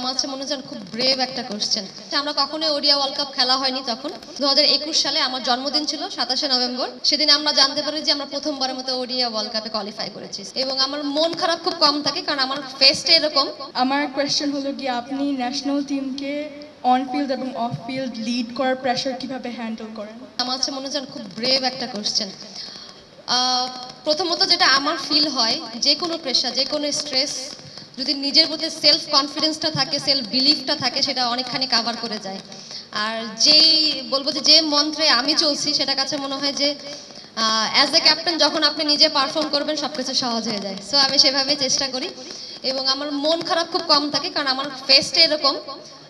আমার কাছে মনে হয় খুব ব্রেভ একটা কোশ্চেন। আমরা কখনোই ওডিয়া ওয়ার্ল্ড কাপ খেলা হয়নি তখন। 2021 সালে আমার জন্মদিন ছিল 27 নভেম্বর। সেদিন আমরা জানতে পারি যে আমরা প্রথমবারের মতো ওডিয়া ওয়ার্ল্ড কাপে কোয়ালিফাই করেছি, এবং আমার মন খারাপ খুব কম থাকে কারণ আমার ফেস্টে এরকম। আমার কোয়েশ্চেন হলো কি, আপনি ন্যাশনাল টিমকে অন ফিল্ড এবং অফ ফিল্ড লিড করার প্রেশার কিভাবে হ্যান্ডেল করেন? আমার কাছে মনে হয় খুব ব্রেভ একটা কোশ্চেন। প্রথমত যেটা আমার ফিল হয়, যে কোনো প্রেশার, যে কোনো স্ট্রেস যদি নিজের প্রতি সেলফ কনফিডেন্সটা থাকে, সেলফ বিলিফটা থাকে, সেটা অনেকখানি কাভার করে যায়। আর যেই বলবো যে মন্ত্রে আমি চলছি, সেটা কাছে মনে হয় যে অ্যাজ এ ক্যাপ্টেন যখন আপনি নিজে পারফর্ম করবেন সব কিছু সহজ হয়ে যায়। সো আমি সেভাবে চেষ্টা করি, এবং আমার মন খারাপ খুব কম থাকে কারণ আমার ফেসটা এরকম,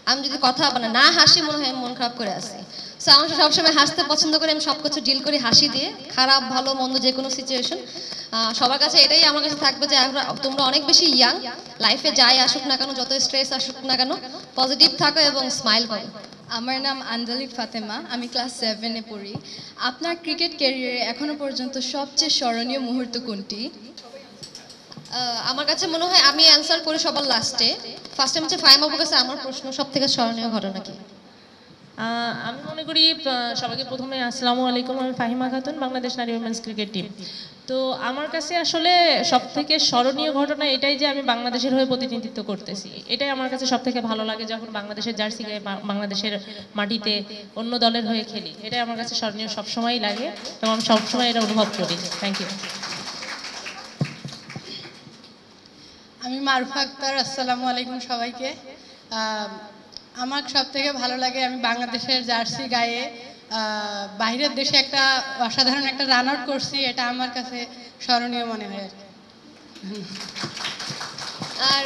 আমি যদি কথা না হাসি মনে হয় মন খারাপ করে আসি। সো আমার সবসময় হাসতে পছন্দ করি, আমি সব কিছু ডিল করি হাসি দিয়ে, খারাপ ভালো মন্দ যে কোনো সিচুয়েশন। সবার কাছে এটাই আমার কাছে থাকবে যে তোমরা অনেক বেশি ইয়াং, লাইফে যাই আসুক না কেন, যত স্ট্রেস আসুক না কেন, পজিটিভ থাকো এবং স্মাইল করো। আমার নাম আঞ্জলি ফাতেমা, আমি ক্লাস 7-এ পড়ি। আপনার ক্রিকেট ক্যারিয়ারে এখনো পর্যন্ত সবচেয়ে স্মরণীয় মুহূর্ত কোনটি? আমার কাছে মনে হয় আমি অ্যান্সার করি সবার লাস্টে। ফার্স্ট টাইম হচ্ছে ফাহিম আপুর কাছে আমার প্রশ্ন, সব থেকে স্মরণীয় ঘটনা কি? আমি মনে করি সবাইকে প্রথমে আসসালামু আলাইকুম, আমি ফাহিমা খাতুন, বাংলাদেশ নারী উইমেন্স ক্রিকেট টিম। তো আমার কাছে আসলে সব থেকে স্মরণীয় ঘটনা এটাই যে আমি বাংলাদেশের হয়ে প্রতিনিধিত্ব করতেছি। এটাই আমার কাছে সব থেকে ভালো লাগে, যখন বাংলাদেশের জার্সি গায়ে বাংলাদেশের মাটিতে অন্য দলের হয়ে খেলি। এটাই আমার কাছে স্মরণীয় সবসময়ই লাগে, এবং আমি সবসময় এটা অনুভব করি। Thank you. আমি মারুফা আক্তার, আসসালামু আলাইকুম সবাইকে। আমার সব থেকে ভালো লাগে আমি বাংলাদেশের জার্সি গায়ে বাইরের দেশে একটা অসাধারণ একটা রান আউট করছি, এটা আমার কাছে স্মরণীয় মনে হয় আর কি। আর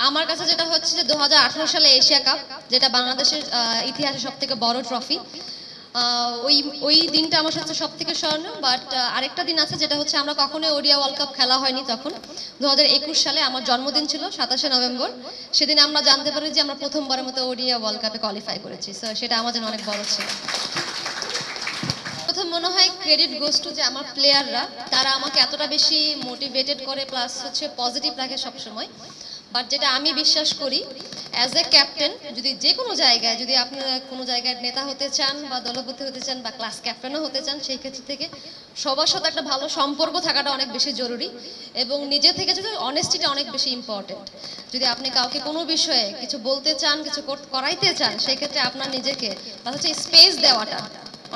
আমার কাছে যেটা হচ্ছে যে 2018 সালে এশিয়া কাপ, যেটা বাংলাদেশের ইতিহাসে সব থেকে বড় ট্রফি, ওই দিনটা আমার সাথে সব থেকে স্মরণীয়। বাট আরেকটা দিন আছে যেটা হচ্ছে আমরা কখনোই ওডিয়া ওয়ার্ল্ড কাপ খেলা হয়নি তখন। 2021 সালে আমার জন্মদিন ছিল 27 নভেম্বর। সেদিন আমরা জানতে পারি যে আমরা প্রথমবারের মতো ওডিয়া ওয়ার্ল্ড কাপে কোয়ালিফাই করেছি। সো সেটা আমার জন্য অনেক বড় ছিল। প্রথম মনে হয় ক্রেডিট গোস টু যে আমার প্লেয়াররা, তারা আমাকে এতটা বেশি মোটিভেটেড করে, প্লাস হচ্ছে পজিটিভ রাখে সবসময়। বাট যেটা আমি বিশ্বাস করি, অ্যাজ এ ক্যাপ্টেন যদি যে কোনো জায়গায়, যদি আপনি কোনো জায়গায় নেতা হতে চান বা দলপতি হতে চান বা ক্লাস ক্যাপ্টেনও হতে চান, সেই ক্ষেত্রে থেকে সবার সাথে একটা ভালো সম্পর্ক থাকাটা অনেক বেশি জরুরি, এবং নিজে থেকে যদি অনেস্টিটা অনেক বেশি ইম্পর্টেন্ট। যদি আপনি কাউকে কোনো বিষয়ে কিছু বলতে চান, কিছু করাইতে চান, সেই ক্ষেত্রে আপনার নিজেকে হচ্ছে স্পেস দেওয়াটা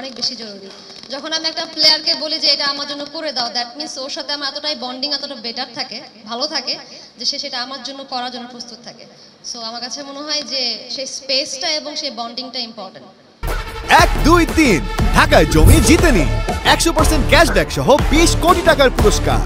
অনেক বেশি জরুরি। যখন আমি একটা প্লেয়ারকে বলি যে এটা আমার জন্য করে দাও, দ্যাট মিনস ওর সাথে আমার এতটাই বন্ডিং, এতটা বেটার থাকে, ভালো থাকে, যে সে সেটা আমার জন্য করার জন্য প্রস্তুত থাকে। সো আমার কাছে মনে হয় যে সেই স্পেসটা এবং সেই বন্ডিংটা ইম্পর্টেন্ট। 1, 2, 3 ঢাকায় জমি জিতে নিন 100% ক্যাশব্যাক সহ 20 কোটি টাকার পুরস্কার।